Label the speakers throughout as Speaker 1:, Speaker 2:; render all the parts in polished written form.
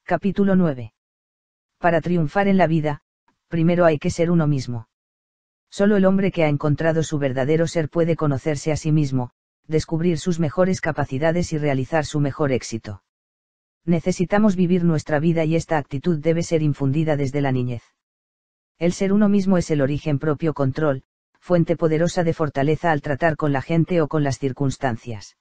Speaker 1: Capítulo 9. Para triunfar en la vida, primero hay que ser uno mismo. Solo el hombre que ha encontrado su verdadero ser puede conocerse a sí mismo, descubrir sus mejores capacidades y realizar su mejor éxito. Necesitamos vivir nuestra vida y esta actitud debe ser infundida desde la niñez. El ser uno mismo es el origen propio control, fuente poderosa de fortaleza al tratar con la gente o con las circunstancias.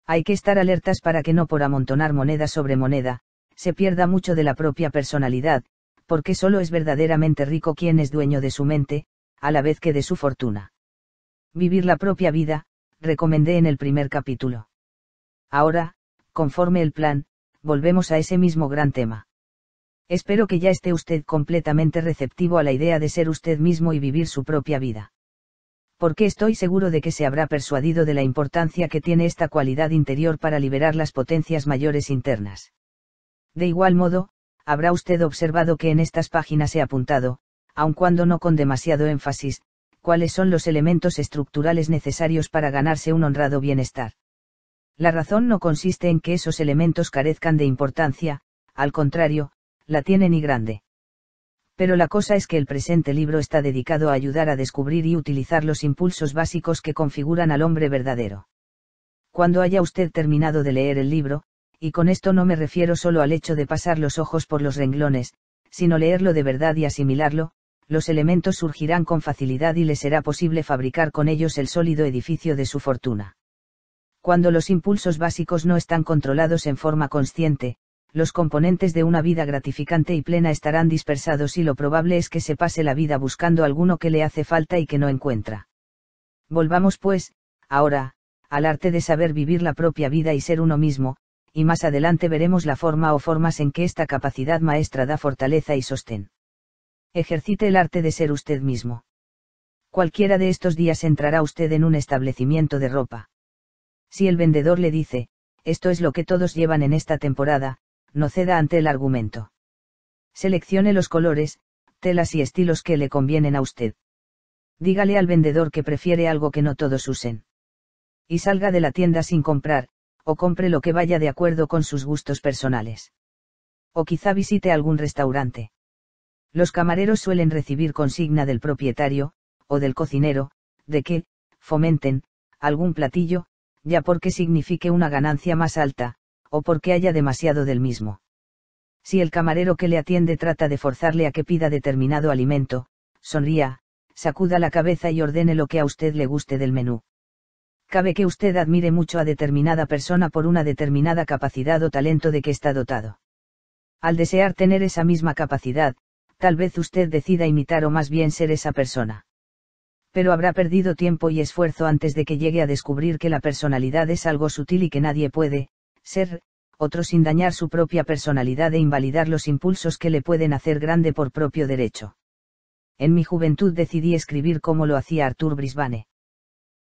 Speaker 1: Hay que estar alertas para que no por amontonar moneda sobre moneda, se pierda mucho de la propia personalidad, porque solo es verdaderamente rico quien es dueño de su mente, a la vez que de su fortuna. Vivir la propia vida, recomendé en el primer capítulo. Ahora, conforme el plan, volvemos a ese mismo gran tema. Espero que ya esté usted completamente receptivo a la idea de ser usted mismo y vivir su propia vida. Porque estoy seguro de que se habrá persuadido de la importancia que tiene esta cualidad interior para liberar las potencias mayores internas. De igual modo, habrá usted observado que en estas páginas he apuntado, aun cuando no con demasiado énfasis, cuáles son los elementos estructurales necesarios para ganarse un honrado bienestar. La razón no consiste en que esos elementos carezcan de importancia, al contrario, la tienen y grande. Pero la cosa es que el presente libro está dedicado a ayudar a descubrir y utilizar los impulsos básicos que configuran al hombre verdadero. Cuando haya usted terminado de leer el libro, y con esto no me refiero solo al hecho de pasar los ojos por los renglones, sino leerlo de verdad y asimilarlo, los elementos surgirán con facilidad y le será posible fabricar con ellos el sólido edificio de su fortuna. Cuando los impulsos básicos no están controlados en forma consciente, los componentes de una vida gratificante y plena estarán dispersados y lo probable es que se pase la vida buscando alguno que le hace falta y que no encuentra. Volvamos pues, ahora, al arte de saber vivir la propia vida y ser uno mismo, y más adelante veremos la forma o formas en que esta capacidad maestra da fortaleza y sostén. Ejercite el arte de ser usted mismo. Cualquiera de estos días entrará usted en un establecimiento de ropa. Si el vendedor le dice, esto es lo que todos llevan en esta temporada, no ceda ante el argumento. Seleccione los colores, telas y estilos que le convienen a usted. Dígale al vendedor que prefiere algo que no todos usen. Y salga de la tienda sin comprar, o compre lo que vaya de acuerdo con sus gustos personales. O quizá visite algún restaurante. Los camareros suelen recibir consigna del propietario, o del cocinero, de que, fomenten, algún platillo, ya porque signifique una ganancia más alta, o porque haya demasiado del mismo. Si el camarero que le atiende trata de forzarle a que pida determinado alimento, sonría, sacuda la cabeza y ordene lo que a usted le guste del menú. Cabe que usted admire mucho a determinada persona por una determinada capacidad o talento de que está dotado. Al desear tener esa misma capacidad, tal vez usted decida imitar o más bien ser esa persona. Pero habrá perdido tiempo y esfuerzo antes de que llegue a descubrir que la personalidad es algo sutil y que nadie puede ser otro sin dañar su propia personalidad e invalidar los impulsos que le pueden hacer grande por propio derecho. En mi juventud decidí escribir como lo hacía Arthur Brisbane.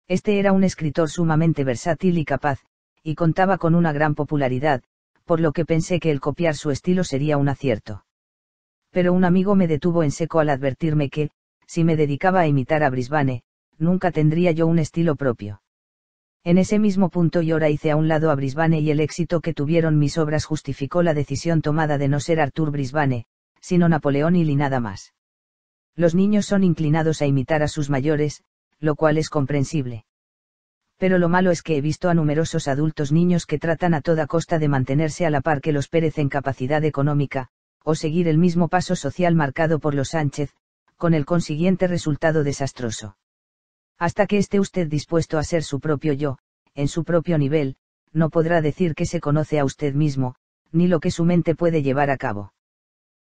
Speaker 1: Este era un escritor sumamente versátil y capaz, y contaba con una gran popularidad, por lo que pensé que el copiar su estilo sería un acierto. Pero un amigo me detuvo en seco al advertirme que, si me dedicaba a imitar a Brisbane, nunca tendría yo un estilo propio. En ese mismo punto y hora hice a un lado a Brisbane y el éxito que tuvieron mis obras justificó la decisión tomada de no ser Arthur Brisbane, sino Napoleón Hill y nada más. Los niños son inclinados a imitar a sus mayores, lo cual es comprensible. Pero lo malo es que he visto a numerosos adultos niños que tratan a toda costa de mantenerse a la par que los Pérez en capacidad económica, o seguir el mismo paso social marcado por los Sánchez, con el consiguiente resultado desastroso. Hasta que esté usted dispuesto a ser su propio yo, en su propio nivel, no podrá decir que se conoce a usted mismo, ni lo que su mente puede llevar a cabo.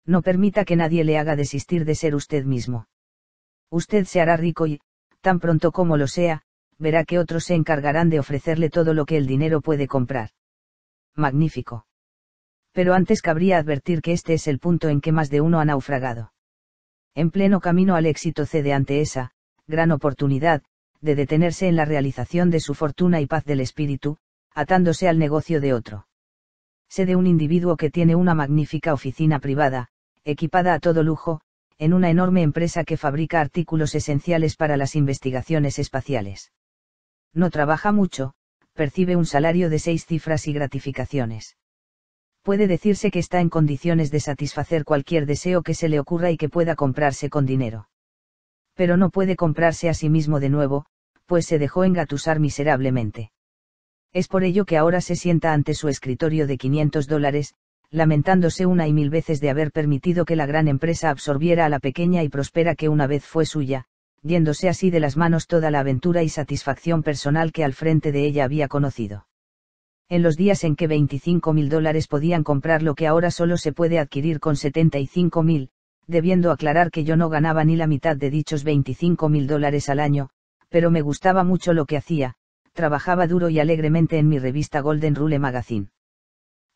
Speaker 1: No permita que nadie le haga desistir de ser usted mismo. Usted se hará rico y, tan pronto como lo sea, verá que otros se encargarán de ofrecerle todo lo que el dinero puede comprar. Magnífico. Pero antes cabría advertir que este es el punto en que más de uno ha naufragado. En pleno camino al éxito cede ante esa gran oportunidad, de detenerse en la realización de su fortuna y paz del espíritu, atándose al negocio de otro. Sé de un individuo que tiene una magnífica oficina privada, equipada a todo lujo, en una enorme empresa que fabrica artículos esenciales para las investigaciones espaciales. No trabaja mucho, percibe un salario de 6 cifras y gratificaciones. Puede decirse que está en condiciones de satisfacer cualquier deseo que se le ocurra y que pueda comprarse con dinero. Pero no puede comprarse a sí mismo de nuevo, pues se dejó engatusar miserablemente. Es por ello que ahora se sienta ante su escritorio de $500, lamentándose una y mil veces de haber permitido que la gran empresa absorbiera a la pequeña y próspera que una vez fue suya, yéndose así de las manos toda la aventura y satisfacción personal que al frente de ella había conocido. En los días en que $25.000 podían comprar lo que ahora solo se puede adquirir con 75.000, debiendo aclarar que yo no ganaba ni la mitad de dichos $25.000 al año, pero me gustaba mucho lo que hacía, trabajaba duro y alegremente en mi revista Golden Rule Magazine.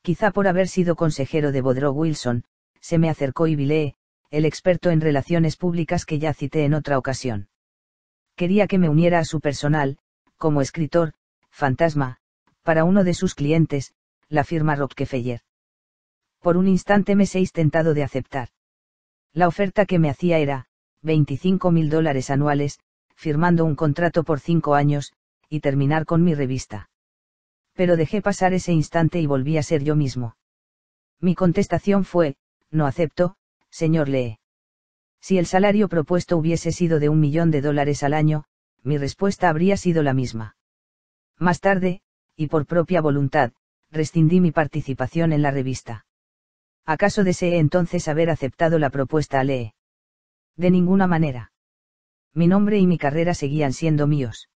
Speaker 1: Quizá por haber sido consejero de Woodrow Wilson, se me acercó Ivy Lee, el experto en relaciones públicas que ya cité en otra ocasión. Quería que me uniera a su personal, como escritor, fantasma, para uno de sus clientes, la firma Rockefeller. Por un instante me sentí tentado de aceptar. La oferta que me hacía era, $25.000 anuales, firmando un contrato por 5 años, y terminar con mi revista. Pero dejé pasar ese instante y volví a ser yo mismo. Mi contestación fue, no acepto, señor Lee. Si el salario propuesto hubiese sido de $1 millón al año, mi respuesta habría sido la misma. Más tarde, y por propia voluntad, rescindí mi participación en la revista. ¿Acaso deseé entonces haber aceptado la propuesta a Lee? De ninguna manera. Mi nombre y mi carrera seguían siendo míos.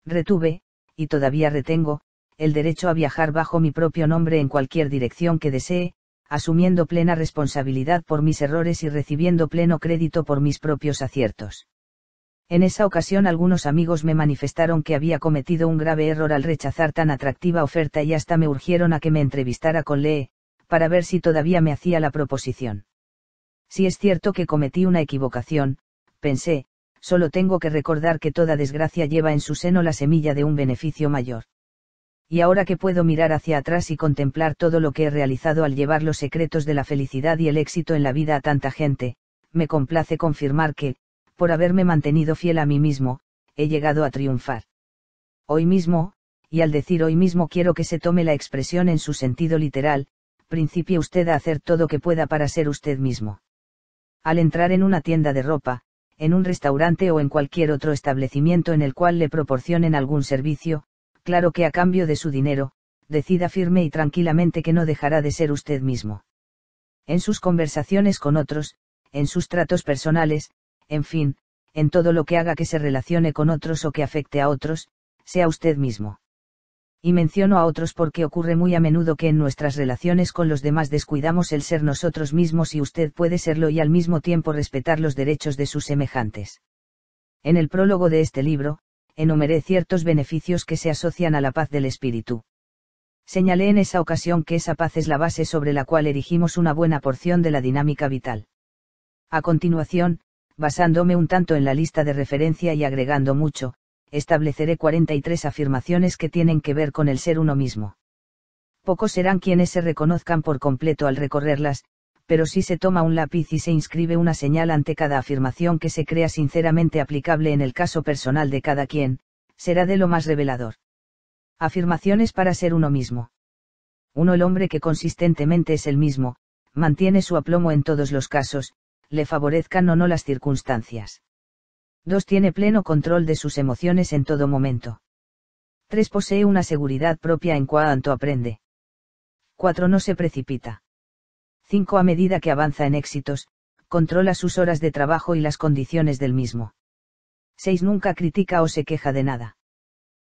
Speaker 1: Retuve, y todavía retengo, el derecho a viajar bajo mi propio nombre en cualquier dirección que desee, asumiendo plena responsabilidad por mis errores y recibiendo pleno crédito por mis propios aciertos. En esa ocasión algunos amigos me manifestaron que había cometido un grave error al rechazar tan atractiva oferta y hasta me urgieron a que me entrevistara con Lee, para ver si todavía me hacía la proposición. Si es cierto que cometí una equivocación, pensé, solo tengo que recordar que toda desgracia lleva en su seno la semilla de un beneficio mayor. Y ahora que puedo mirar hacia atrás y contemplar todo lo que he realizado al llevar los secretos de la felicidad y el éxito en la vida a tanta gente, me complace confirmar que, por haberme mantenido fiel a mí mismo, he llegado a triunfar. Hoy mismo, y al decir hoy mismo quiero que se tome la expresión en su sentido literal, principie usted a hacer todo que pueda para ser usted mismo. Al entrar en una tienda de ropa, en un restaurante o en cualquier otro establecimiento en el cual le proporcionen algún servicio, claro que a cambio de su dinero, decida firme y tranquilamente que no dejará de ser usted mismo. En sus conversaciones con otros, en sus tratos personales, en fin, en todo lo que haga que se relacione con otros o que afecte a otros, sea usted mismo. Y menciono a otros porque ocurre muy a menudo que en nuestras relaciones con los demás descuidamos el ser nosotros mismos y usted puede serlo y al mismo tiempo respetar los derechos de sus semejantes. En el prólogo de este libro, enumeré ciertos beneficios que se asocian a la paz del espíritu. Señalé en esa ocasión que esa paz es la base sobre la cual erigimos una buena porción de la dinámica vital. A continuación, basándome un tanto en la lista de referencia y agregando mucho, estableceré 43 afirmaciones que tienen que ver con el ser uno mismo. Pocos serán quienes se reconozcan por completo al recorrerlas, pero si se toma un lápiz y se inscribe una señal ante cada afirmación que se crea sinceramente aplicable en el caso personal de cada quien, será de lo más revelador. Afirmaciones para ser uno mismo. 1. El hombre que consistentemente es el mismo, mantiene su aplomo en todos los casos, le favorezcan o no las circunstancias. 2. Tiene pleno control de sus emociones en todo momento. 3. Posee una seguridad propia en cuanto aprende. 4. No se precipita. 5. A medida que avanza en éxitos, controla sus horas de trabajo y las condiciones del mismo. 6. Nunca critica o se queja de nada.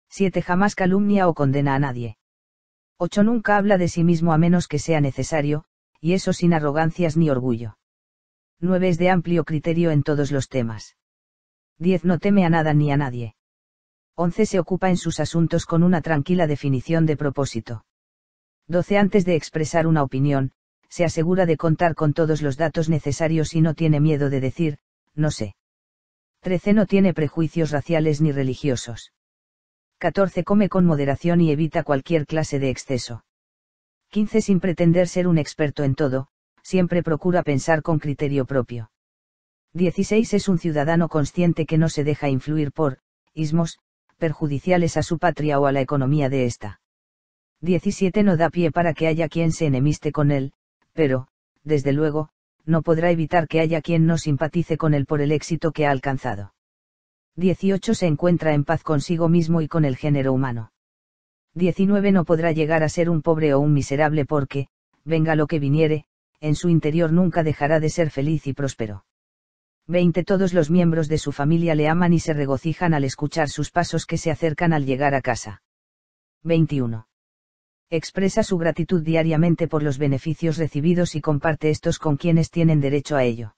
Speaker 1: 7. Jamás calumnia o condena a nadie. 8. Nunca habla de sí mismo a menos que sea necesario, y eso sin arrogancias ni orgullo. 9. Es de amplio criterio en todos los temas. 10. No teme a nada ni a nadie. 11. Se ocupa en sus asuntos con una tranquila definición de propósito. 12. Antes de expresar una opinión, se asegura de contar con todos los datos necesarios y no tiene miedo de decir, no sé. 13. No tiene prejuicios raciales ni religiosos. 14. Come con moderación y evita cualquier clase de exceso. 15. Sin pretender ser un experto en todo, siempre procura pensar con criterio propio. 16. Es un ciudadano consciente que no se deja influir por ismos perjudiciales a su patria o a la economía de ésta. 17 No da pie para que haya quien se enemiste con él, pero, desde luego, no podrá evitar que haya quien no simpatice con él por el éxito que ha alcanzado. 18 Se encuentra en paz consigo mismo y con el género humano. 19 No podrá llegar a ser un pobre o un miserable porque, venga lo que viniere, en su interior nunca dejará de ser feliz y próspero. 20 Todos los miembros de su familia le aman y se regocijan al escuchar sus pasos que se acercan al llegar a casa. 21. Expresa su gratitud diariamente por los beneficios recibidos y comparte estos con quienes tienen derecho a ello.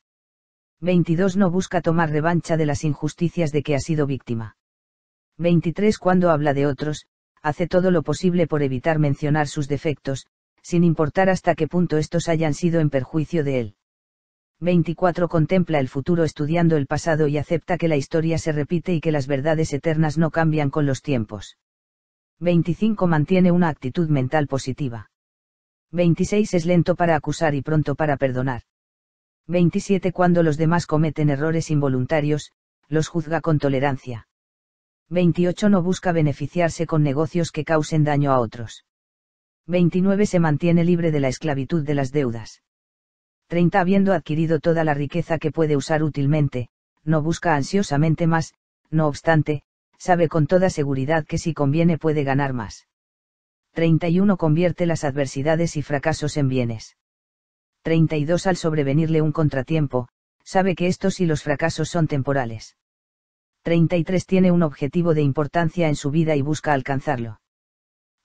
Speaker 1: 22 No busca tomar revancha de las injusticias de que ha sido víctima. 23 Cuando habla de otros, hace todo lo posible por evitar mencionar sus defectos, sin importar hasta qué punto estos hayan sido en perjuicio de él. 24 Contempla el futuro estudiando el pasado y acepta que la historia se repite y que las verdades eternas no cambian con los tiempos. 25 Mantiene una actitud mental positiva. 26 Es lento para acusar y pronto para perdonar. 27 Cuando los demás cometen errores involuntarios, los juzga con tolerancia. 28 No busca beneficiarse con negocios que causen daño a otros. 29 Se mantiene libre de la esclavitud de las deudas. 30 Habiendo adquirido toda la riqueza que puede usar útilmente, no busca ansiosamente más, no obstante, sabe con toda seguridad que si conviene puede ganar más. 31 Convierte las adversidades y fracasos en bienes. 32 Al sobrevenirle un contratiempo, sabe que estos y los fracasos son temporales. 33 Tiene un objetivo de importancia en su vida y busca alcanzarlo.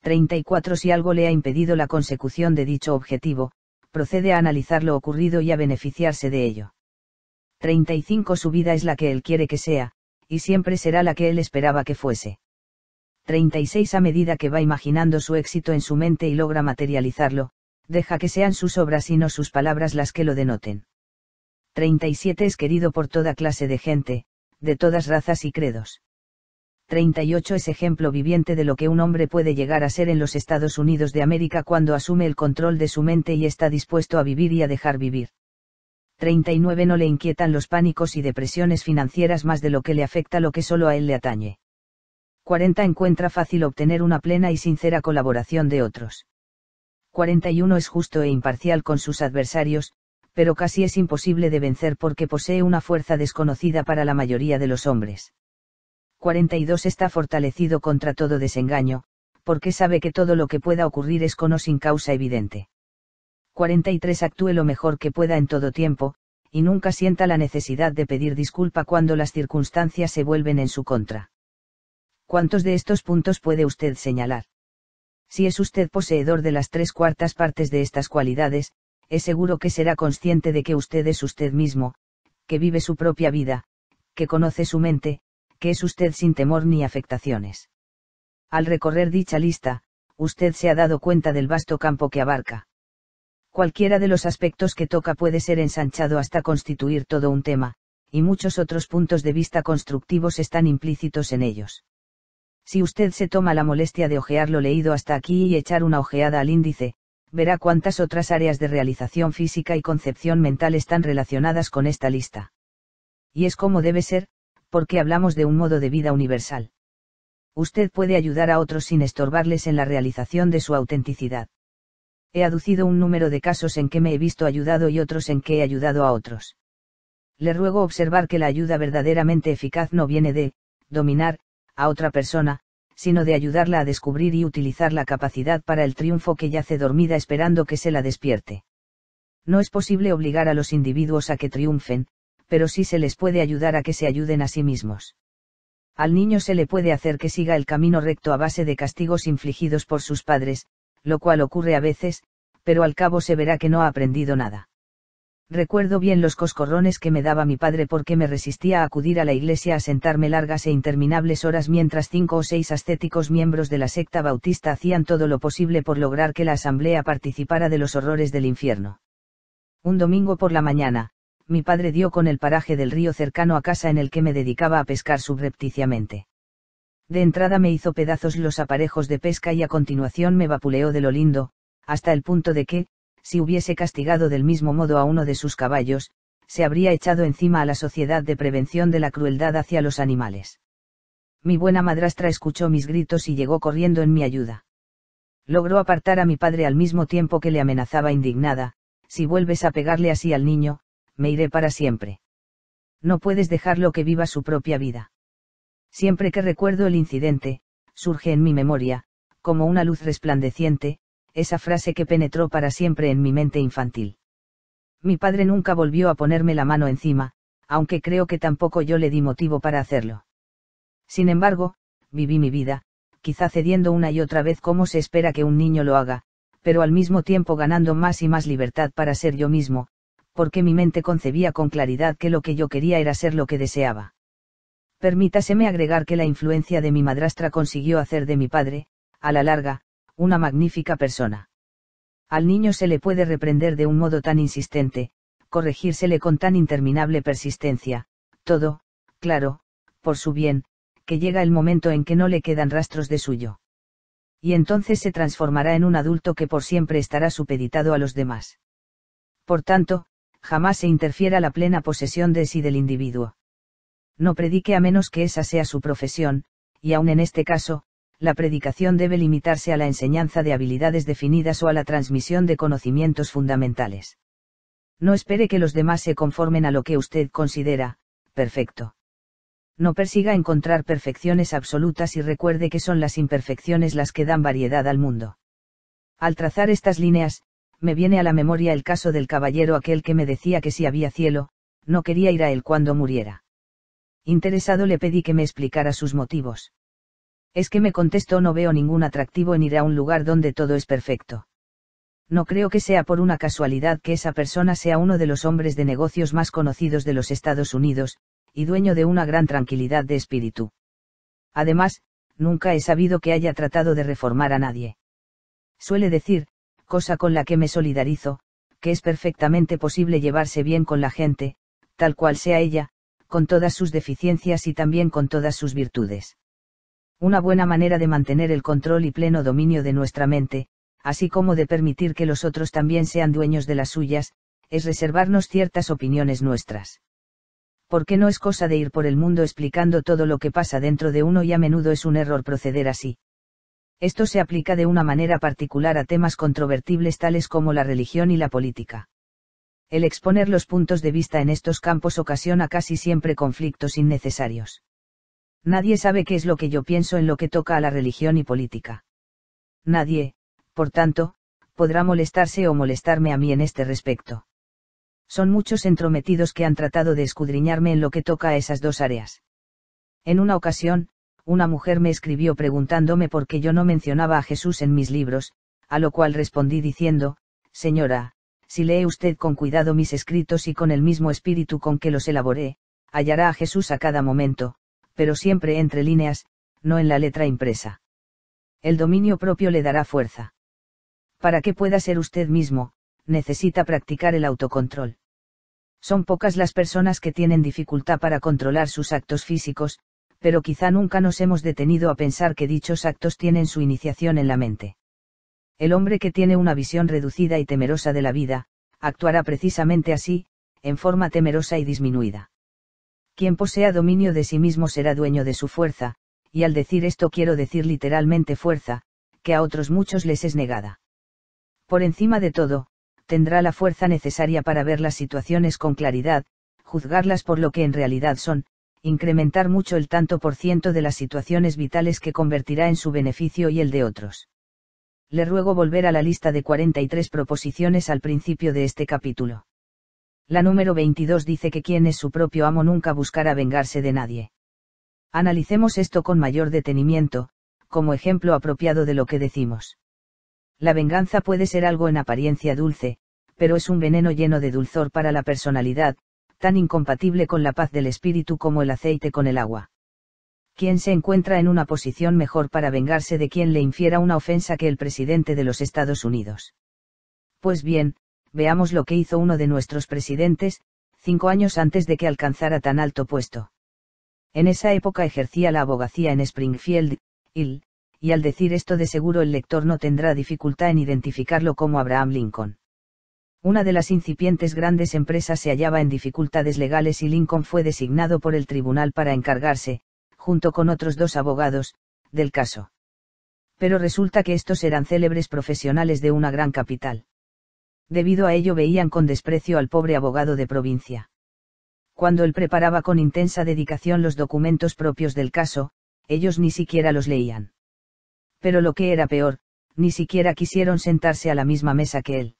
Speaker 1: 34 Si algo le ha impedido la consecución de dicho objetivo, procede a analizar lo ocurrido y a beneficiarse de ello. 35 Su vida es la que él quiere que sea, y siempre será la que él esperaba que fuese. 36 A medida que va imaginando su éxito en su mente y logra materializarlo, deja que sean sus obras y no sus palabras las que lo denoten. 37 Es querido por toda clase de gente, de todas razas y credos. 38 Es ejemplo viviente de lo que un hombre puede llegar a ser en los Estados Unidos de América cuando asume el control de su mente y está dispuesto a vivir y a dejar vivir. 39 No le inquietan los pánicos y depresiones financieras más de lo que le afecta lo que solo a él le atañe. 40 Encuentra fácil obtener una plena y sincera colaboración de otros. 41 Es justo e imparcial con sus adversarios, pero casi es imposible de vencer porque posee una fuerza desconocida para la mayoría de los hombres. 42 Está fortalecido contra todo desengaño, porque sabe que todo lo que pueda ocurrir es con o sin causa evidente. 43 Actúe lo mejor que pueda en todo tiempo, y nunca sienta la necesidad de pedir disculpa cuando las circunstancias se vuelven en su contra. ¿Cuántos de estos puntos puede usted señalar? Si es usted poseedor de las 3/4 partes de estas cualidades, es seguro que será consciente de que usted es usted mismo, que vive su propia vida, que conoce su mente, que es usted sin temor ni afectaciones. Al recorrer dicha lista, usted se ha dado cuenta del vasto campo que abarca. Cualquiera de los aspectos que toca puede ser ensanchado hasta constituir todo un tema, y muchos otros puntos de vista constructivos están implícitos en ellos. Si usted se toma la molestia de hojear lo leído hasta aquí y echar una ojeada al índice, verá cuántas otras áreas de realización física y concepción mental están relacionadas con esta lista. Y es como debe ser, porque hablamos de un modo de vida universal. Usted puede ayudar a otros sin estorbarles en la realización de su autenticidad. He aducido un número de casos en que me he visto ayudado y otros en que he ayudado a otros. Le ruego observar que la ayuda verdaderamente eficaz no viene de dominar a otra persona, sino de ayudarla a descubrir y utilizar la capacidad para el triunfo que yace dormida esperando que se la despierte. No es posible obligar a los individuos a que triunfen, pero sí se les puede ayudar a que se ayuden a sí mismos. Al niño se le puede hacer que siga el camino recto a base de castigos infligidos por sus padres, lo cual ocurre a veces, pero al cabo se verá que no ha aprendido nada. Recuerdo bien los coscorrones que me daba mi padre porque me resistía a acudir a la iglesia a sentarme largas e interminables horas mientras 5 o 6 ascéticos miembros de la secta bautista hacían todo lo posible por lograr que la asamblea participara de los horrores del infierno. Un domingo por la mañana, mi padre dio con el paraje del río cercano a casa en el que me dedicaba a pescar subrepticiamente. De entrada me hizo pedazos los aparejos de pesca y a continuación me vapuleó de lo lindo, hasta el punto de que, si hubiese castigado del mismo modo a uno de sus caballos, se habría echado encima a la Sociedad de Prevención de la Crueldad hacia los Animales. Mi buena madrastra escuchó mis gritos y llegó corriendo en mi ayuda. Logró apartar a mi padre al mismo tiempo que le amenazaba indignada: si vuelves a pegarle así al niño, me iré para siempre. No puedes dejarlo que viva su propia vida. Siempre que recuerdo el incidente, surge en mi memoria, como una luz resplandeciente, esa frase que penetró para siempre en mi mente infantil. Mi padre nunca volvió a ponerme la mano encima, aunque creo que tampoco yo le di motivo para hacerlo. Sin embargo, viví mi vida, quizá cediendo una y otra vez como se espera que un niño lo haga, pero al mismo tiempo ganando más y más libertad para ser yo mismo, porque mi mente concebía con claridad que lo que yo quería era ser lo que deseaba. Permítaseme agregar que la influencia de mi madrastra consiguió hacer de mi padre, a la larga, una magnífica persona. Al niño se le puede reprender de un modo tan insistente, corregírsele con tan interminable persistencia, todo, claro, por su bien, que llega el momento en que no le quedan rastros de suyo. Y entonces se transformará en un adulto que por siempre estará supeditado a los demás. Por tanto, jamás se interfiera la plena posesión de sí del individuo. No predique a menos que esa sea su profesión, y aun en este caso, la predicación debe limitarse a la enseñanza de habilidades definidas o a la transmisión de conocimientos fundamentales. No espere que los demás se conformen a lo que usted considera perfecto. No persiga encontrar perfecciones absolutas y recuerde que son las imperfecciones las que dan variedad al mundo. Al trazar estas líneas, me viene a la memoria el caso del caballero aquel que me decía que si había cielo, no quería ir a él cuando muriera. Interesado le pedí que me explicara sus motivos. Es que me contestó: no veo ningún atractivo en ir a un lugar donde todo es perfecto. No creo que sea por una casualidad que esa persona sea uno de los hombres de negocios más conocidos de los Estados Unidos, y dueño de una gran tranquilidad de espíritu. Además, nunca he sabido que haya tratado de reformar a nadie. Suele decir, cosa con la que me solidarizo, que es perfectamente posible llevarse bien con la gente, tal cual sea ella, con todas sus deficiencias y también con todas sus virtudes. Una buena manera de mantener el control y pleno dominio de nuestra mente, así como de permitir que los otros también sean dueños de las suyas, es reservarnos ciertas opiniones nuestras. Porque no es cosa de ir por el mundo explicando todo lo que pasa dentro de uno, y a menudo es un error proceder así. Esto se aplica de una manera particular a temas controvertibles tales como la religión y la política. El exponer los puntos de vista en estos campos ocasiona casi siempre conflictos innecesarios. Nadie sabe qué es lo que yo pienso en lo que toca a la religión y política. Nadie, por tanto, podrá molestarse o molestarme a mí en este respecto. Son muchos entrometidos que han tratado de escudriñarme en lo que toca a esas dos áreas. En una ocasión, una mujer me escribió preguntándome por qué yo no mencionaba a Jesús en mis libros, a lo cual respondí diciendo: señora, si lee usted con cuidado mis escritos y con el mismo espíritu con que los elaboré, hallará a Jesús a cada momento, pero siempre entre líneas, no en la letra impresa. El dominio propio le dará fuerza. Para que pueda ser usted mismo, necesita practicar el autocontrol. Son pocas las personas que tienen dificultad para controlar sus actos físicos, pero quizá nunca nos hemos detenido a pensar que dichos actos tienen su iniciación en la mente. El hombre que tiene una visión reducida y temerosa de la vida, actuará precisamente así, en forma temerosa y disminuida. Quien posea dominio de sí mismo será dueño de su fuerza, y al decir esto quiero decir literalmente fuerza, que a otros muchos les es negada. Por encima de todo, tendrá la fuerza necesaria para ver las situaciones con claridad, juzgarlas por lo que en realidad son, incrementar mucho el tanto por ciento de las situaciones vitales que convertirá en su beneficio y el de otros. Le ruego volver a la lista de 43 proposiciones al principio de este capítulo. La número 22 dice que quien es su propio amo nunca buscará vengarse de nadie. Analicemos esto con mayor detenimiento, como ejemplo apropiado de lo que decimos. La venganza puede ser algo en apariencia dulce, pero es un veneno lleno de dulzor para la personalidad, tan incompatible con la paz del espíritu como el aceite con el agua. ¿Quién se encuentra en una posición mejor para vengarse de quien le infiera una ofensa que el presidente de los Estados Unidos? Pues bien, veamos lo que hizo uno de nuestros presidentes, 5 años antes de que alcanzara tan alto puesto. En esa época ejercía la abogacía en Springfield, Ill, y al decir esto de seguro el lector no tendrá dificultad en identificarlo como Abraham Lincoln. Una de las incipientes grandes empresas se hallaba en dificultades legales y Lincoln fue designado por el tribunal para encargarse, junto con otros 2 abogados, del caso. Pero resulta que estos eran célebres profesionales de una gran capital. Debido a ello veían con desprecio al pobre abogado de provincia. Cuando él preparaba con intensa dedicación los documentos propios del caso, ellos ni siquiera los leían. Pero lo que era peor, ni siquiera quisieron sentarse a la misma mesa que él.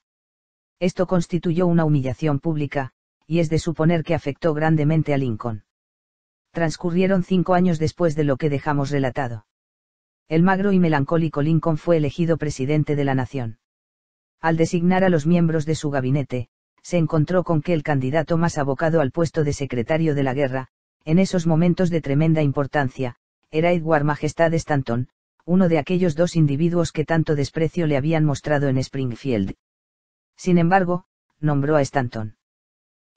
Speaker 1: Esto constituyó una humillación pública, y es de suponer que afectó grandemente a Lincoln. Transcurrieron 5 años después de lo que dejamos relatado. El magro y melancólico Lincoln fue elegido presidente de la nación. Al designar a los miembros de su gabinete, se encontró con que el candidato más abocado al puesto de secretario de la guerra, en esos momentos de tremenda importancia, era Edward Majestad Stanton, uno de aquellos 2 individuos que tanto desprecio le habían mostrado en Springfield. Sin embargo, nombró a Stanton.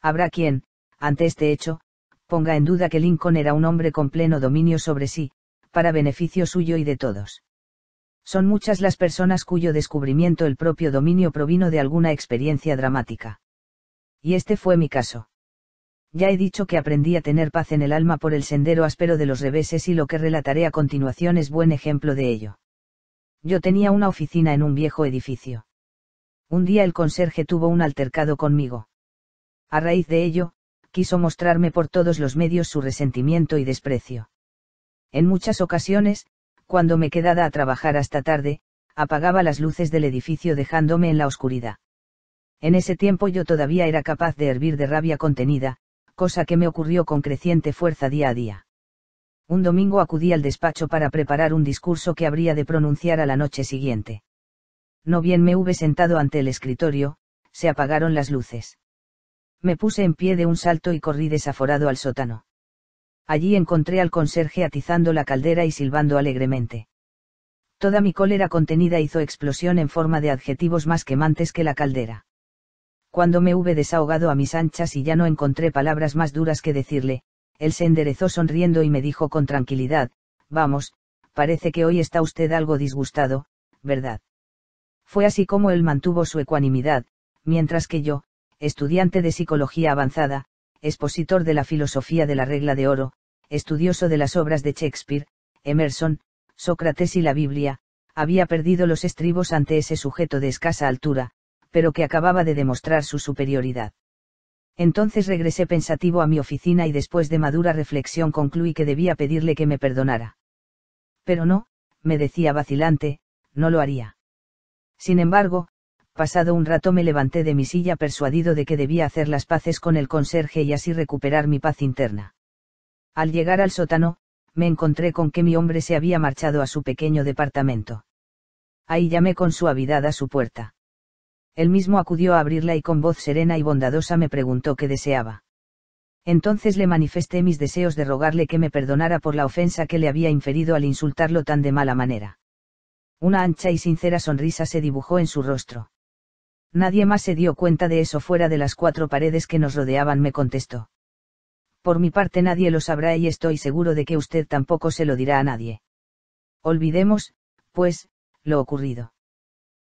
Speaker 1: Habrá quien, ante este hecho, ponga en duda que Lincoln era un hombre con pleno dominio sobre sí, para beneficio suyo y de todos. Son muchas las personas cuyo descubrimiento el propio dominio provino de alguna experiencia dramática. Y este fue mi caso. Ya he dicho que aprendí a tener paz en el alma por el sendero áspero de los reveses y lo que relataré a continuación es buen ejemplo de ello. Yo tenía una oficina en un viejo edificio. Un día el conserje tuvo un altercado conmigo. A raíz de ello, quiso mostrarme por todos los medios su resentimiento y desprecio. En muchas ocasiones, cuando me quedaba a trabajar hasta tarde, apagaba las luces del edificio dejándome en la oscuridad. En ese tiempo yo todavía era capaz de hervir de rabia contenida, cosa que me ocurrió con creciente fuerza día a día. Un domingo acudí al despacho para preparar un discurso que habría de pronunciar a la noche siguiente. No bien me hube sentado ante el escritorio, se apagaron las luces. Me puse en pie de un salto y corrí desaforado al sótano. Allí encontré al conserje atizando la caldera y silbando alegremente. Toda mi cólera contenida hizo explosión en forma de adjetivos más quemantes que la caldera. Cuando me hube desahogado a mis anchas y ya no encontré palabras más duras que decirle, él se enderezó sonriendo y me dijo con tranquilidad: vamos, parece que hoy está usted algo disgustado, ¿verdad? Fue así como él mantuvo su ecuanimidad, mientras que yo, estudiante de psicología avanzada, expositor de la filosofía de la regla de oro, estudioso de las obras de Shakespeare, Emerson, Sócrates y la Biblia, había perdido los estribos ante ese sujeto de escasa altura, pero que acababa de demostrar su superioridad. Entonces regresé pensativo a mi oficina y después de madura reflexión concluí que debía pedirle que me perdonara. Pero no, me decía vacilante, no lo haría. Sin embargo, pasado un rato me levanté de mi silla persuadido de que debía hacer las paces con el conserje y así recuperar mi paz interna. Al llegar al sótano, me encontré con que mi hombre se había marchado a su pequeño departamento. Ahí llamé con suavidad a su puerta. Él mismo acudió a abrirla y con voz serena y bondadosa me preguntó qué deseaba. Entonces le manifesté mis deseos de rogarle que me perdonara por la ofensa que le había inferido al insultarlo tan de mala manera. Una ancha y sincera sonrisa se dibujó en su rostro. Nadie más se dio cuenta de eso fuera de las 4 paredes que nos rodeaban, me contestó. Por mi parte nadie lo sabrá y estoy seguro de que usted tampoco se lo dirá a nadie. Olvidemos, pues, lo ocurrido.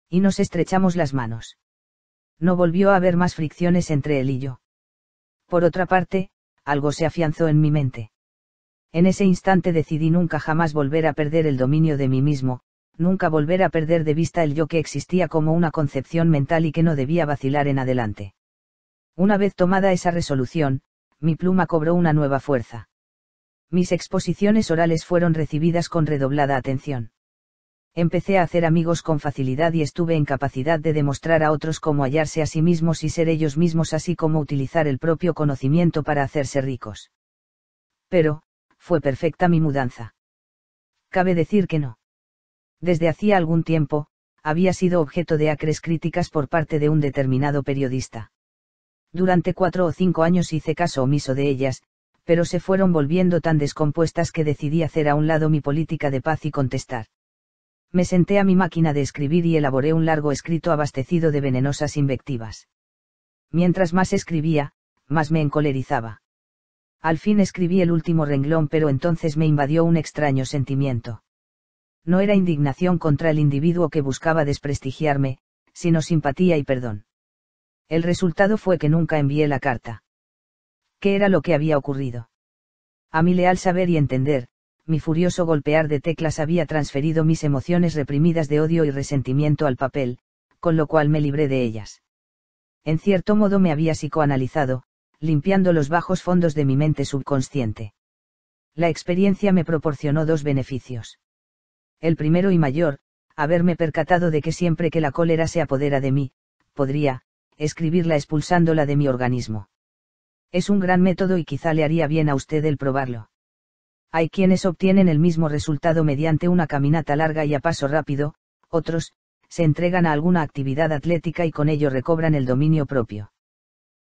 Speaker 1: Y nos estrechamos las manos. No volvió a haber más fricciones entre él y yo. Por otra parte, algo se afianzó en mi mente. En ese instante decidí nunca jamás volver a perder el dominio de mí mismo, nunca volver a perder de vista el yo que existía como una concepción mental y que no debía vacilar en adelante. Una vez tomada esa resolución, mi pluma cobró una nueva fuerza. Mis exposiciones orales fueron recibidas con redoblada atención. Empecé a hacer amigos con facilidad y estuve en capacidad de demostrar a otros cómo hallarse a sí mismos y ser ellos mismos, así como utilizar el propio conocimiento para hacerse ricos. Pero, fue perfecta mi mudanza. Cabe decir que no. Desde hacía algún tiempo, había sido objeto de acres críticas por parte de un determinado periodista. Durante 4 o 5 años hice caso omiso de ellas, pero se fueron volviendo tan descompuestas que decidí hacer a un lado mi política de paz y contestar. Me senté a mi máquina de escribir y elaboré un largo escrito abastecido de venenosas invectivas. Mientras más escribía, más me encolerizaba. Al fin escribí el último renglón, pero entonces me invadió un extraño sentimiento. No era indignación contra el individuo que buscaba desprestigiarme, sino simpatía y perdón. El resultado fue que nunca envié la carta. ¿Qué era lo que había ocurrido? A mi leal saber y entender, mi furioso golpear de teclas había transferido mis emociones reprimidas de odio y resentimiento al papel, con lo cual me libré de ellas. En cierto modo me había psicoanalizado, limpiando los bajos fondos de mi mente subconsciente. La experiencia me proporcionó dos beneficios. El primero y mayor, haberme percatado de que siempre que la cólera se apodera de mí, podría escribirla expulsándola de mi organismo. Es un gran método y quizá le haría bien a usted el probarlo. Hay quienes obtienen el mismo resultado mediante una caminata larga y a paso rápido, otros, se entregan a alguna actividad atlética y con ello recobran el dominio propio.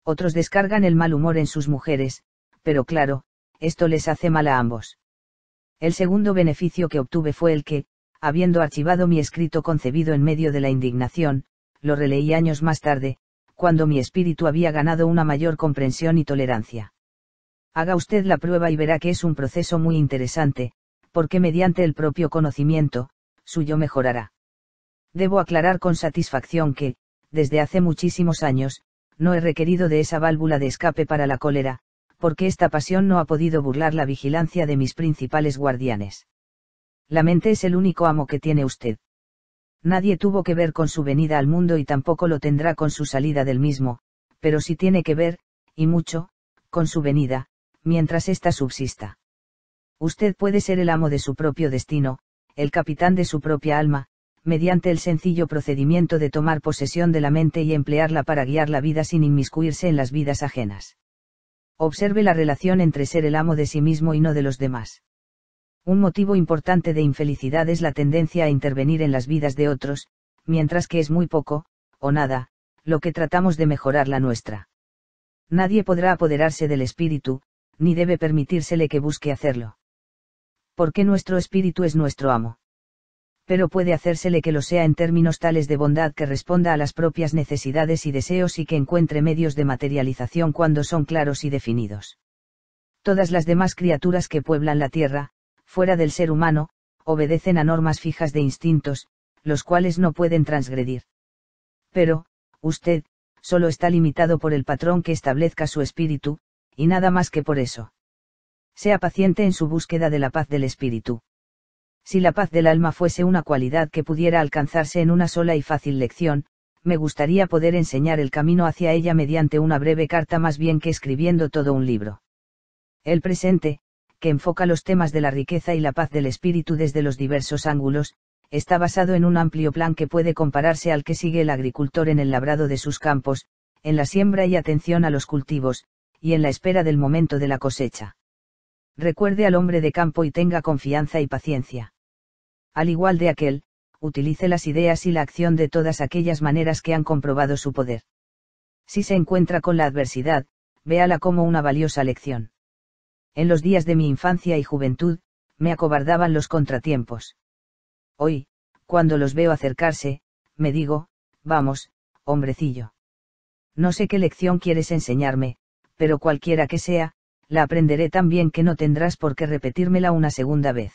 Speaker 1: Otros descargan el mal humor en sus mujeres, pero claro, esto les hace mal a ambos. El segundo beneficio que obtuve fue el que, habiendo archivado mi escrito concebido en medio de la indignación, lo releí años más tarde, cuando mi espíritu había ganado una mayor comprensión y tolerancia. Haga usted la prueba y verá que es un proceso muy interesante, porque mediante el propio conocimiento, su yo mejorará. Debo aclarar con satisfacción que, desde hace muchísimos años, no he requerido de esa válvula de escape para la cólera, porque esta pasión no ha podido burlar la vigilancia de mis principales guardianes. La mente es el único amo que tiene usted. Nadie tuvo que ver con su venida al mundo y tampoco lo tendrá con su salida del mismo, pero sí tiene que ver, y mucho, con su venida, mientras ésta subsista. Usted puede ser el amo de su propio destino, el capitán de su propia alma, mediante el sencillo procedimiento de tomar posesión de la mente y emplearla para guiar la vida sin inmiscuirse en las vidas ajenas. Observe la relación entre ser el amo de sí mismo y no de los demás. Un motivo importante de infelicidad es la tendencia a intervenir en las vidas de otros, mientras que es muy poco, o nada, lo que tratamos de mejorar la nuestra. Nadie podrá apoderarse del espíritu, ni debe permitírsele que busque hacerlo. Porque nuestro espíritu es nuestro amo. Pero puede hacérsele que lo sea en términos tales de bondad que responda a las propias necesidades y deseos y que encuentre medios de materialización cuando son claros y definidos. Todas las demás criaturas que pueblan la tierra, fuera del ser humano, obedecen a normas fijas de instintos, los cuales no pueden transgredir. Pero, usted, solo está limitado por el patrón que establezca su espíritu, y nada más que por eso. Sea paciente en su búsqueda de la paz del espíritu. Si la paz del alma fuese una cualidad que pudiera alcanzarse en una sola y fácil lección, me gustaría poder enseñar el camino hacia ella mediante una breve carta más bien que escribiendo todo un libro. El presente, que enfoca los temas de la riqueza y la paz del espíritu desde los diversos ángulos, está basado en un amplio plan que puede compararse al que sigue el agricultor en el labrado de sus campos, en la siembra y atención a los cultivos, y en la espera del momento de la cosecha. Recuerde al hombre de campo y tenga confianza y paciencia. Al igual de aquel, utilice las ideas y la acción de todas aquellas maneras que han comprobado su poder. Si se encuentra con la adversidad, véala como una valiosa lección. En los días de mi infancia y juventud, me acobardaban los contratiempos. Hoy, cuando los veo acercarse, me digo, vamos, hombrecillo. No sé qué lección quieres enseñarme, pero cualquiera que sea, la aprenderé tan bien que no tendrás por qué repetírmela una segunda vez.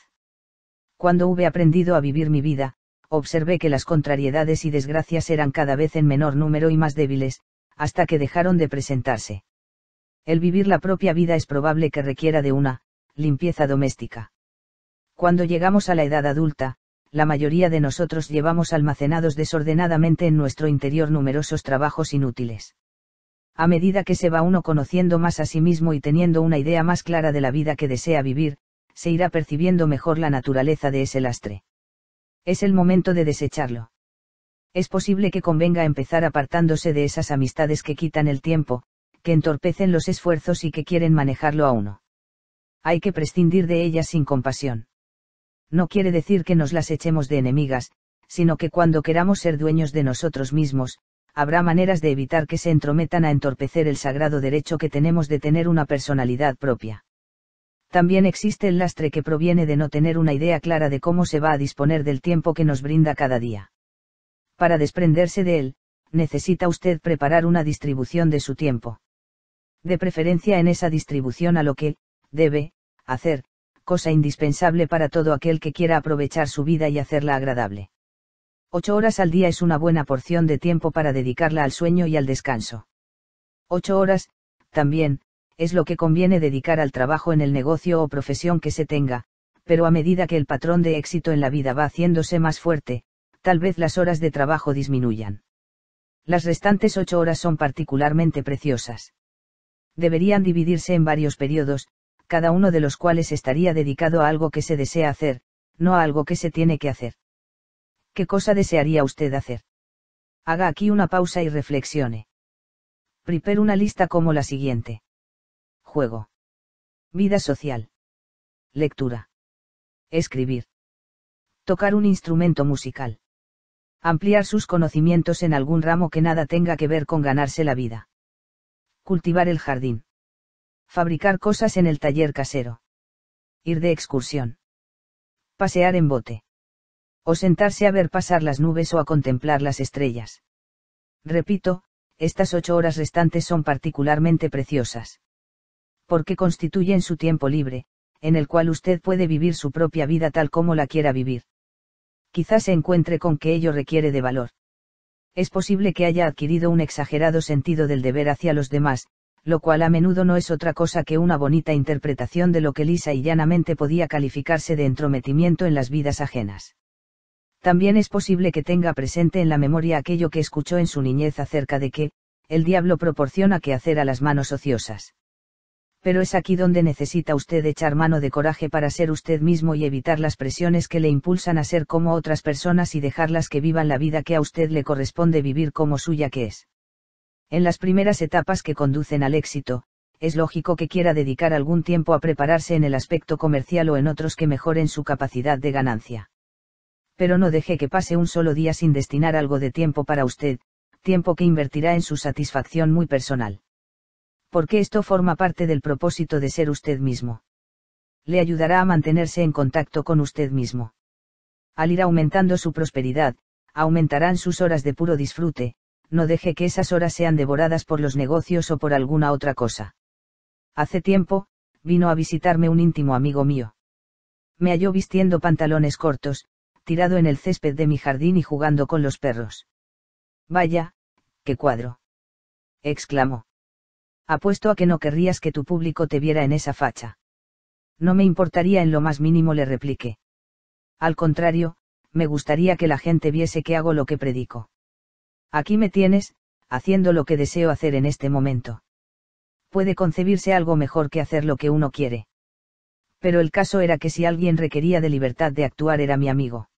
Speaker 1: Cuando hube aprendido a vivir mi vida, observé que las contrariedades y desgracias eran cada vez en menor número y más débiles, hasta que dejaron de presentarse. El vivir la propia vida es probable que requiera de una limpieza doméstica. Cuando llegamos a la edad adulta, la mayoría de nosotros llevamos almacenados desordenadamente en nuestro interior numerosos trabajos inútiles. A medida que se va uno conociendo más a sí mismo y teniendo una idea más clara de la vida que desea vivir, se irá percibiendo mejor la naturaleza de ese lastre. Es el momento de desecharlo. Es posible que convenga empezar apartándose de esas amistades que quitan el tiempo, que entorpecen los esfuerzos y que quieren manejarlo a uno. Hay que prescindir de ellas sin compasión. No quiere decir que nos las echemos de enemigas, sino que cuando queramos ser dueños de nosotros mismos, habrá maneras de evitar que se entrometan a entorpecer el sagrado derecho que tenemos de tener una personalidad propia. También existe el lastre que proviene de no tener una idea clara de cómo se va a disponer del tiempo que nos brinda cada día. Para desprenderse de él, necesita usted preparar una distribución de su tiempo. De preferencia en esa distribución a lo que debe hacer, cosa indispensable para todo aquel que quiera aprovechar su vida y hacerla agradable. 8 horas al día es una buena porción de tiempo para dedicarla al sueño y al descanso. 8 horas, también, es lo que conviene dedicar al trabajo en el negocio o profesión que se tenga, pero a medida que el patrón de éxito en la vida va haciéndose más fuerte, tal vez las horas de trabajo disminuyan. Las restantes 8 horas son particularmente preciosas. Deberían dividirse en varios periodos, cada uno de los cuales estaría dedicado a algo que se desea hacer, no a algo que se tiene que hacer. ¿Qué cosa desearía usted hacer? Haga aquí una pausa y reflexione. Prepare una lista como la siguiente. Juego. Vida social. Lectura. Escribir. Tocar un instrumento musical. Ampliar sus conocimientos en algún ramo que nada tenga que ver con ganarse la vida. Cultivar el jardín. Fabricar cosas en el taller casero. Ir de excursión. Pasear en bote. O sentarse a ver pasar las nubes o a contemplar las estrellas. Repito, estas 8 horas restantes son particularmente preciosas. Porque constituyen su tiempo libre, en el cual usted puede vivir su propia vida tal como la quiera vivir. Quizás se encuentre con que ello requiere de valor. Es posible que haya adquirido un exagerado sentido del deber hacia los demás, lo cual a menudo no es otra cosa que una bonita interpretación de lo que lisa y llanamente podía calificarse de entrometimiento en las vidas ajenas. También es posible que tenga presente en la memoria aquello que escuchó en su niñez acerca de que, el diablo proporciona quehacer a las manos ociosas. Pero es aquí donde necesita usted echar mano de coraje para ser usted mismo y evitar las presiones que le impulsan a ser como otras personas y dejarlas que vivan la vida que a usted le corresponde vivir como suya que es. En las primeras etapas que conducen al éxito, es lógico que quiera dedicar algún tiempo a prepararse en el aspecto comercial o en otros que mejoren su capacidad de ganancia. Pero no deje que pase un solo día sin destinar algo de tiempo para usted, tiempo que invertirá en su satisfacción muy personal. Porque esto forma parte del propósito de ser usted mismo. Le ayudará a mantenerse en contacto con usted mismo. Al ir aumentando su prosperidad, aumentarán sus horas de puro disfrute, no deje que esas horas sean devoradas por los negocios o por alguna otra cosa. Hace tiempo, vino a visitarme un íntimo amigo mío. Me halló vistiendo pantalones cortos, tirado en el césped de mi jardín y jugando con los perros. Vaya, qué cuadro. Exclamó. Apuesto a que no querrías que tu público te viera en esa facha. No me importaría en lo más mínimo, le repliqué. Al contrario, me gustaría que la gente viese que hago lo que predico. Aquí me tienes, haciendo lo que deseo hacer en este momento. Puede concebirse algo mejor que hacer lo que uno quiere. Pero el caso era que si alguien requería de libertad de actuar era mi amigo.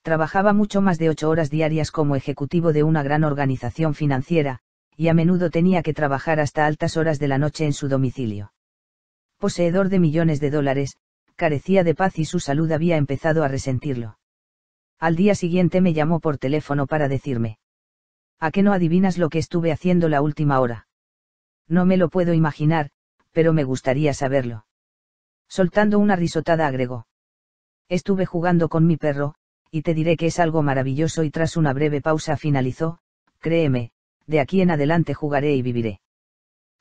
Speaker 1: Trabajaba mucho más de 8 horas diarias como ejecutivo de una gran organización financiera, y a menudo tenía que trabajar hasta altas horas de la noche en su domicilio. Poseedor de millones de dólares, carecía de paz y su salud había empezado a resentirlo. Al día siguiente me llamó por teléfono para decirme: ¿A qué no adivinas lo que estuve haciendo la última hora? No me lo puedo imaginar, pero me gustaría saberlo. Soltando una risotada agregó: Estuve jugando con mi perro, y te diré que es algo maravilloso, y tras una breve pausa finalizó: Créeme, de aquí en adelante jugaré y viviré.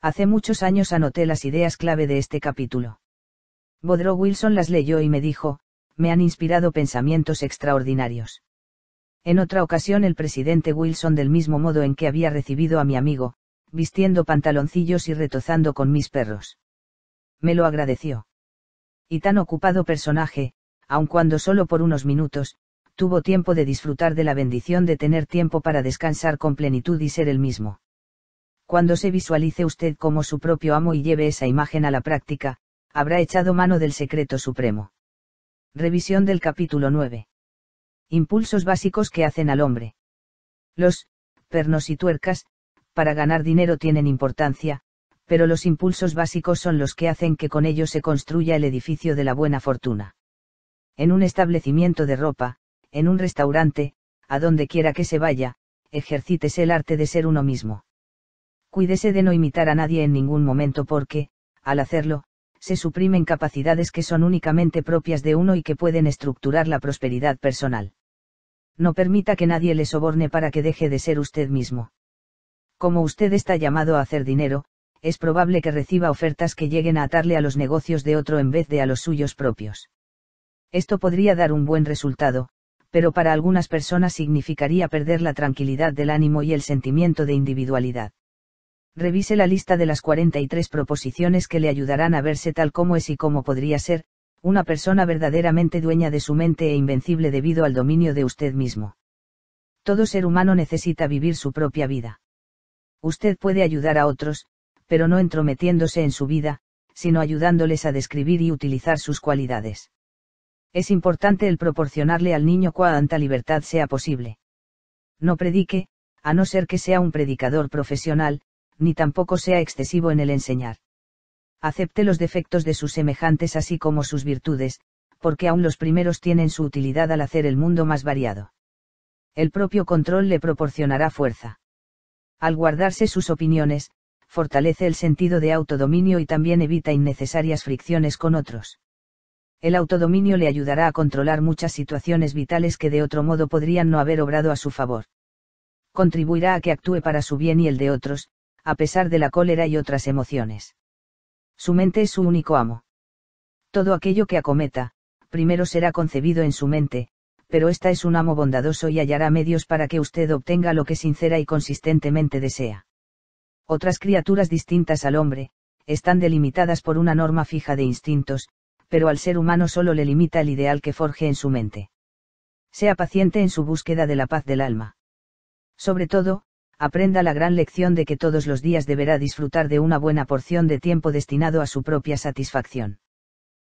Speaker 1: Hace muchos años anoté las ideas clave de este capítulo. Woodrow Wilson las leyó y me dijo: me han inspirado pensamientos extraordinarios. En otra ocasión el presidente Wilson, del mismo modo en que había recibido a mi amigo, vistiendo pantaloncillos y retozando con mis perros, me lo agradeció. Y tan ocupado personaje, aun cuando solo por unos minutos, tuvo tiempo de disfrutar de la bendición de tener tiempo para descansar con plenitud y ser el mismo. Cuando se visualice usted como su propio amo y lleve esa imagen a la práctica, habrá echado mano del secreto supremo. Revisión del capítulo 9. Impulsos básicos que hacen al hombre. Los pernos y tuercas, para ganar dinero tienen importancia, pero los impulsos básicos son los que hacen que con ellos se construya el edificio de la buena fortuna. En un establecimiento de ropa, en un restaurante, a donde quiera que se vaya, ejercítese el arte de ser uno mismo. Cuídese de no imitar a nadie en ningún momento porque, al hacerlo, se suprimen capacidades que son únicamente propias de uno y que pueden estructurar la prosperidad personal. No permita que nadie le soborne para que deje de ser usted mismo. Como usted está llamado a hacer dinero, es probable que reciba ofertas que lleguen a atarle a los negocios de otro en vez de a los suyos propios. Esto podría dar un buen resultado, pero para algunas personas significaría perder la tranquilidad del ánimo y el sentimiento de individualidad. Revise la lista de las 43 proposiciones que le ayudarán a verse tal como es y cómo podría ser, Una persona verdaderamente dueña de su mente e invencible debido al dominio de usted mismo. Todo ser humano necesita vivir su propia vida. Usted puede ayudar a otros, pero no entrometiéndose en su vida, sino ayudándoles a describir y utilizar sus cualidades. Es importante el proporcionarle al niño cuanta libertad sea posible. No predique, a no ser que sea un predicador profesional, ni tampoco sea excesivo en el enseñar. Acepte los defectos de sus semejantes así como sus virtudes, porque aún los primeros tienen su utilidad al hacer el mundo más variado. El propio control le proporcionará fuerza. Al guardarse sus opiniones, fortalece el sentido de autodominio y también evita innecesarias fricciones con otros. El autodominio le ayudará a controlar muchas situaciones vitales que de otro modo podrían no haber obrado a su favor. Contribuirá a que actúe para su bien y el de otros, a pesar de la cólera y otras emociones. Su mente es su único amo. Todo aquello que acometa, primero será concebido en su mente, pero ésta es un amo bondadoso y hallará medios para que usted obtenga lo que sincera y consistentemente desea. Otras criaturas distintas al hombre, están delimitadas por una norma fija de instintos, pero al ser humano solo le limita el ideal que forje en su mente. Sea paciente en su búsqueda de la paz del alma. Sobre todo, aprenda la gran lección de que todos los días deberá disfrutar de una buena porción de tiempo destinado a su propia satisfacción.